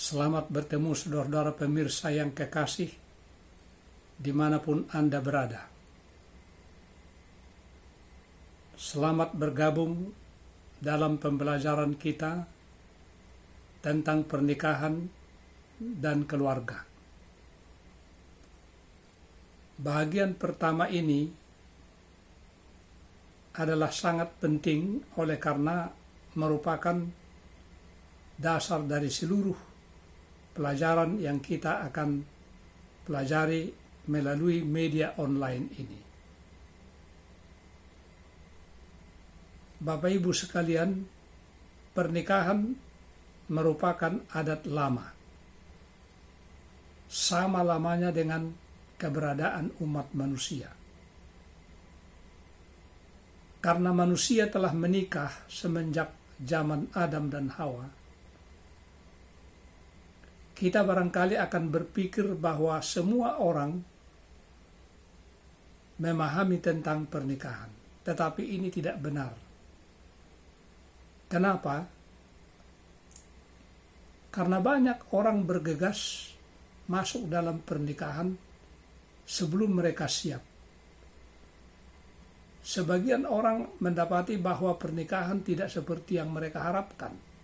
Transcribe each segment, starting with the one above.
Selamat bertemu saudara-saudara pemirsa yang kekasih dimanapun Anda berada. Selamat bergabung dalam pembelajaran kita tentang pernikahan dan keluarga. Bahagian pertama ini adalah sangat penting oleh karena merupakan dasar dari seluruh pelajaran yang kita akan pelajari melalui media online ini. Bapak Ibu sekalian, pernikahan merupakan adat lama. Sama lamanya dengan keberadaan umat manusia. Karena manusia telah menikah semenjak zaman Adam dan Hawa, kita barangkali akan berpikir bahwa semua orang memahami tentang pernikahan. Tetapi ini tidak benar. Kenapa? Karena banyak orang bergegas masuk dalam pernikahan sebelum mereka siap. Sebagian orang mendapati bahwa pernikahan tidak seperti yang mereka harapkan.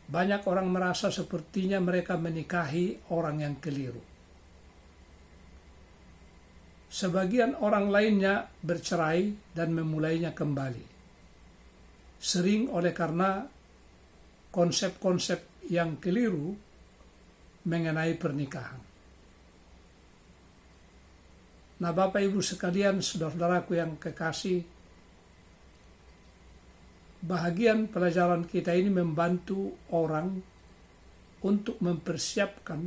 Banyak orang merasa sepertinya mereka menikahi orang yang keliru. Sebagian orang lainnya bercerai dan memulainya kembali. Sering oleh karena konsep-konsep yang keliru mengenai pernikahan. Nah, Bapak Ibu sekalian, saudara-saudaraku yang kekasih, bahagian pelajaran kita ini membantu orang untuk mempersiapkan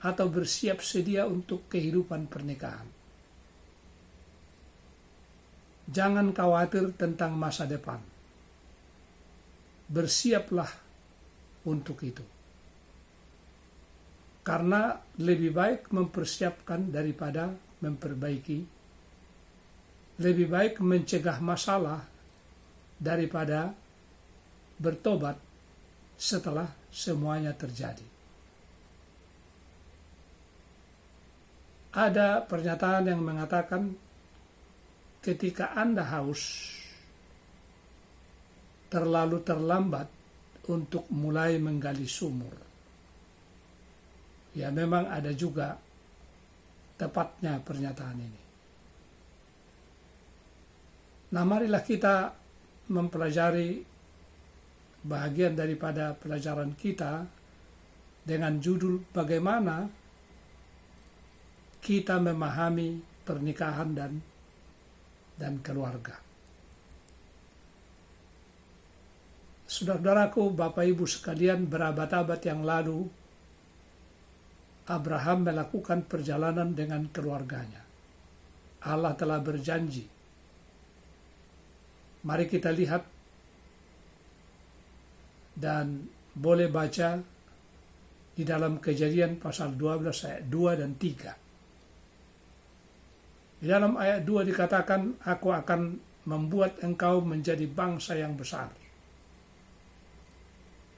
atau bersiap sedia untuk kehidupan pernikahan. Jangan khawatir tentang masa depan. Bersiaplah untuk itu. Karena lebih baik mempersiapkan daripada memperbaiki. Lebih baik mencegah masalah daripada bertobat setelah semuanya terjadi. Ada pernyataan yang mengatakan ketika Anda haus, terlalu terlambat untuk mulai menggali sumur. Ya, memang ada juga tepatnya pernyataan ini. Nah, marilah kita mempelajari bahagian daripada pelajaran kita dengan judul bagaimana kita memahami pernikahan dan keluarga. Saudara-saudaraku, Bapak Ibu sekalian, berabad-abad yang lalu Abraham melakukan perjalanan dengan keluarganya. Allah telah berjanji. Mari kita lihat dan boleh baca di dalam Kejadian pasal 12 ayat 2 dan 3. Di dalam ayat 2 dikatakan, aku akan membuat engkau menjadi bangsa yang besar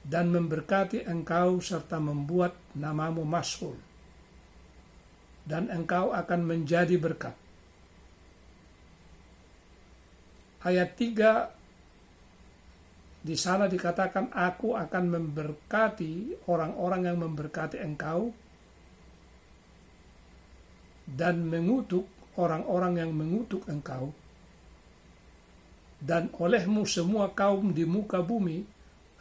dan memberkati engkau serta membuat namamu masyhur, dan engkau akan menjadi berkat. Ayat 3 di sana dikatakan, aku akan memberkati orang-orang yang memberkati engkau dan mengutuk orang-orang yang mengutuk engkau, dan olehmu semua kaum di muka bumi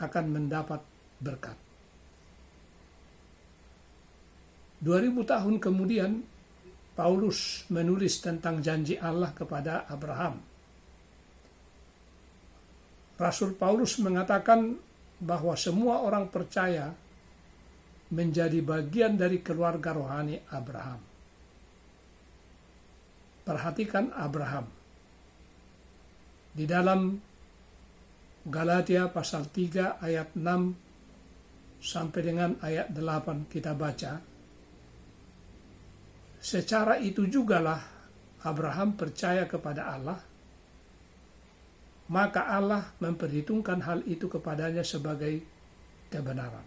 akan mendapat berkat. 2000 tahun kemudian Paulus menulis tentang janji Allah kepada Abraham. Rasul Paulus mengatakan bahwa semua orang percaya menjadi bagian dari keluarga rohani Abraham. Perhatikan Abraham. Di dalam Galatia pasal 3 ayat 6 sampai dengan ayat 8 kita baca, secara itu jugalah Abraham percaya kepada Allah, maka Allah memperhitungkan hal itu kepadanya sebagai kebenaran.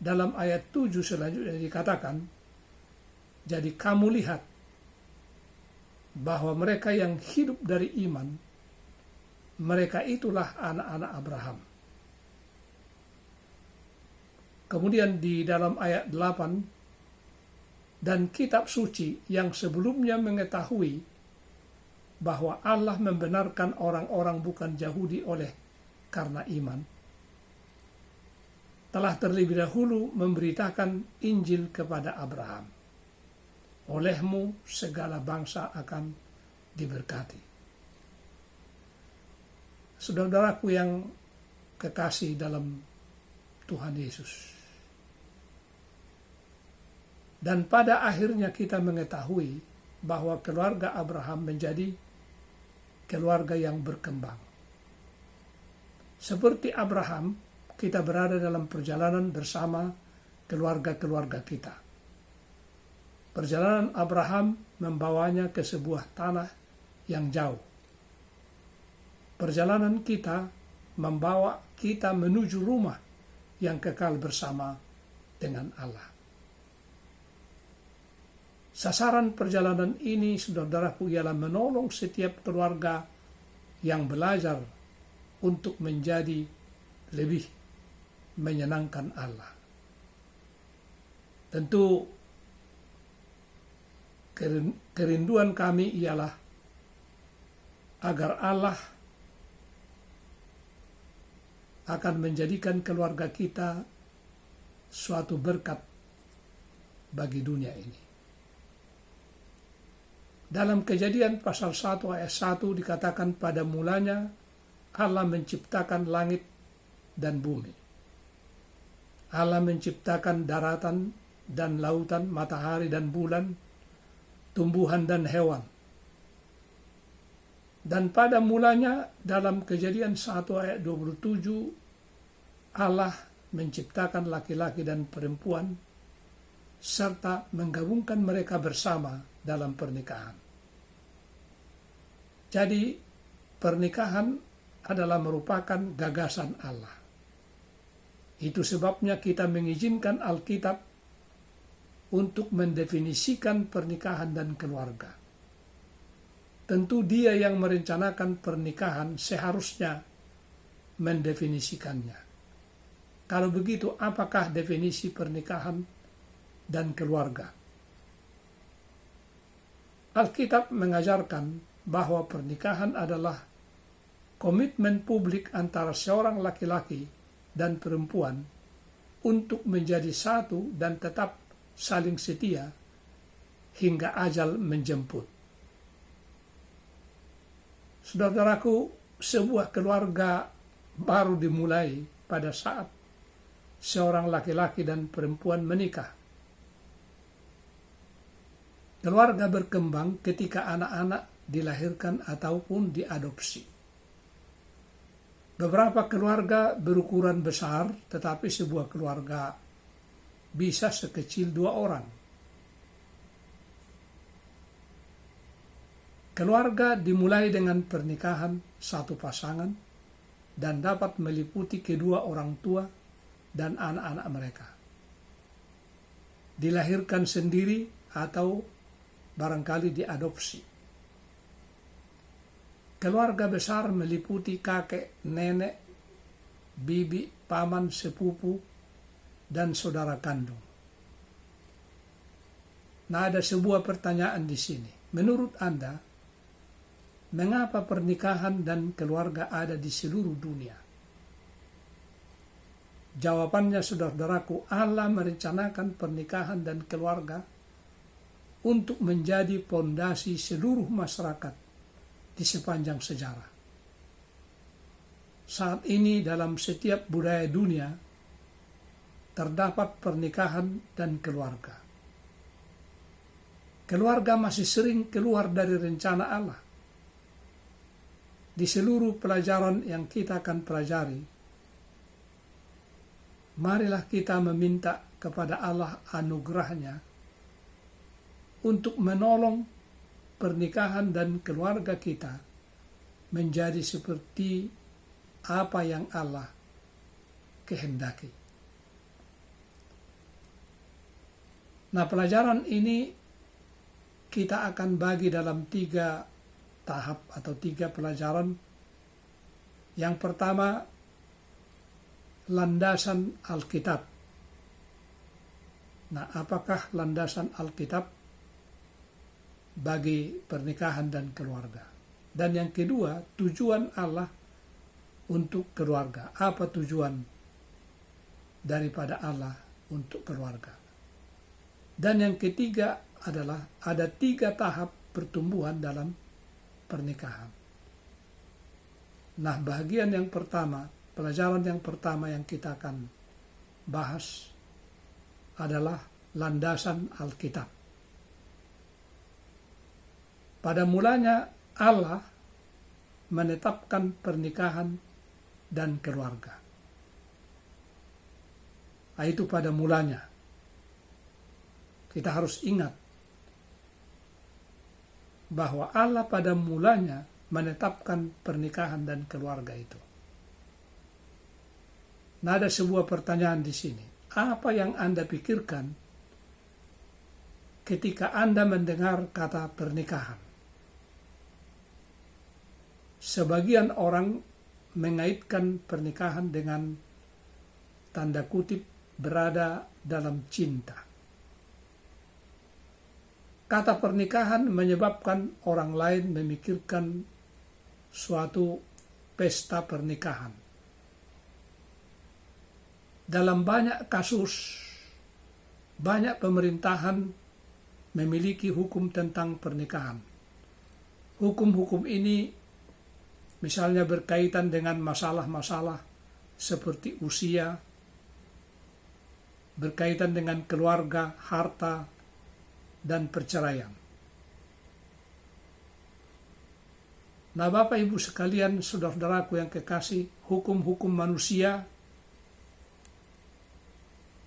Dalam ayat 7 selanjutnya dikatakan, jadi kamu lihat bahwa mereka yang hidup dari iman, mereka itulah anak-anak Abraham. Kemudian di dalam ayat 8, dan kitab suci yang sebelumnya mengetahui bahwa Allah membenarkan orang-orang bukan Yahudi oleh karena iman, telah terlebih dahulu memberitakan Injil kepada Abraham. Olehmu segala bangsa akan diberkati. Saudara-saudaraku yang kekasih dalam Tuhan Yesus. Dan pada akhirnya kita mengetahui bahwa keluarga Abraham menjadi keluarga yang berkembang. Seperti Abraham, kita berada dalam perjalanan bersama keluarga-keluarga kita. Perjalanan Abraham membawanya ke sebuah tanah yang jauh. Perjalanan kita membawa kita menuju rumah yang kekal bersama dengan Allah. Sasaran perjalanan ini, saudara-saudaraku, ialah menolong setiap keluarga yang belajar untuk menjadi lebih menyenangkan Allah. Tentu kerinduan kami ialah agar Allah akan menjadikan keluarga kita suatu berkat bagi dunia ini. Dalam Kejadian pasal 1 ayat 1 dikatakan, pada mulanya Allah menciptakan langit dan bumi. Allah menciptakan daratan dan lautan, matahari dan bulan, tumbuhan dan hewan. Dan pada mulanya dalam Kejadian 1 ayat 27, Allah menciptakan laki-laki dan perempuan serta menggabungkan mereka bersama dalam pernikahan. Jadi pernikahan adalah merupakan gagasan Allah. Itu sebabnya kita mengizinkan Alkitab untuk mendefinisikan pernikahan dan keluarga. Tentu dia yang merencanakan pernikahan seharusnya mendefinisikannya. Kalau begitu, apakah definisi pernikahan dan keluarga? Alkitab mengajarkan bahwa pernikahan adalah komitmen publik antara seorang laki-laki dan perempuan untuk menjadi satu dan tetap saling setia hingga ajal menjemput. Saudara-saudaraku, sebuah keluarga baru dimulai pada saat seorang laki-laki dan perempuan menikah. Keluarga berkembang ketika anak-anak dilahirkan ataupun diadopsi. Beberapa keluarga berukuran besar, tetapi sebuah keluarga bisa sekecil 2 orang. Keluarga dimulai dengan pernikahan satu pasangan dan dapat meliputi kedua orang tua dan anak-anak mereka. Dilahirkan sendiri atau barangkali diadopsi. Keluarga besar meliputi kakek, nenek, bibi, paman, sepupu, dan saudara kandung. Nah, ada sebuah pertanyaan di sini. Menurut Anda, mengapa pernikahan dan keluarga ada di seluruh dunia? Jawabannya, saudara-saudaraku, Allah merencanakan pernikahan dan keluarga untuk menjadi fondasi seluruh masyarakat di sepanjang sejarah. Saat ini dalam setiap budaya dunia terdapat pernikahan dan keluarga. Keluarga masih sering keluar dari rencana Allah. Di seluruh pelajaran yang kita akan pelajari, marilah kita meminta kepada Allah anugerahnya untuk menolong pernikahan dan keluarga kita menjadi seperti apa yang Allah kehendaki. Nah, pelajaran ini kita akan bagi dalam 3 tahap atau 3 pelajaran. Yang pertama, landasan Alkitab. Nah, apakah landasan Alkitab bagi pernikahan dan keluarga? Dan yang kedua, tujuan Allah untuk keluarga. Apa tujuan daripada Allah untuk keluarga? Dan yang ketiga adalah ada 3 tahap pertumbuhan dalam pernikahan. Nah, bagian yang pertama, pelajaran yang pertama yang kita akan bahas adalah landasan Alkitab. Pada mulanya Allah menetapkan pernikahan dan keluarga. Itu pada mulanya. Kita harus ingat bahwa Allah pada mulanya menetapkan pernikahan dan keluarga itu. Nah, ada sebuah pertanyaan di sini. Apa yang Anda pikirkan ketika Anda mendengar kata pernikahan? Sebagian orang mengaitkan pernikahan dengan tanda kutip berada dalam cinta. Kata pernikahan menyebabkan orang lain memikirkan suatu pesta pernikahan. Dalam banyak kasus, banyak pemerintahan memiliki hukum tentang pernikahan. Hukum-hukum ini misalnya berkaitan dengan masalah-masalah seperti usia, berkaitan dengan keluarga, harta, dan perceraian. Nah, Bapak Ibu sekalian, saudara-saudaraku yang kekasih, hukum-hukum manusia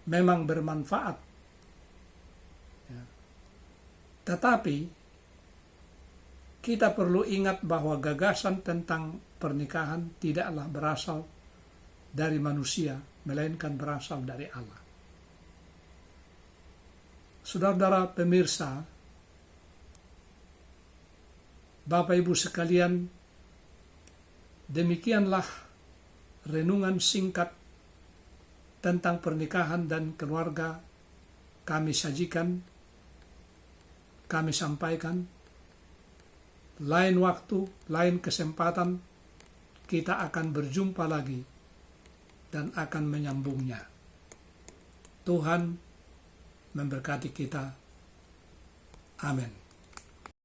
memang bermanfaat. Ya. Tetapi kita perlu ingat bahwa gagasan tentang pernikahan tidaklah berasal dari manusia, melainkan berasal dari Allah. Saudara-saudara pemirsa, Bapak Ibu sekalian, demikianlah renungan singkat tentang pernikahan dan keluarga kami sajikan, kami sampaikan. Lain waktu, lain kesempatan, kita akan berjumpa lagi dan akan menyambungnya. Tuhan memberkati kita. Amin.